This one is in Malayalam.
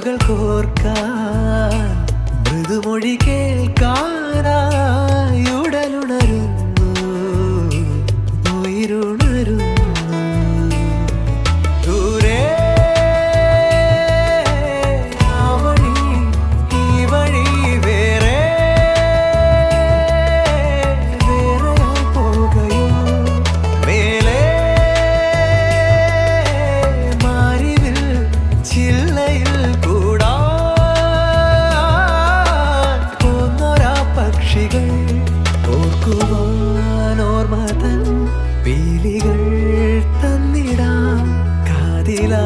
ചിറകുകൾ കോർക്കാൻ മൃദുമൊഴി കേൾക്കാനായി ഉടലുണരുന്നു ഉയരുണരുന്നു ദൂരെ ആ വഴി ഈ വഴി വേറെ വേറെയായി പോകയോ മേലെ മാരിവിൽ ചില്ലയിൽ കൂടാ പോന്നൊരാ പക്ഷികൾ ഓർക്കുവാൻ ഓർമ്മ തൻ പീലികൾ തന്നിടാം കാതിലാ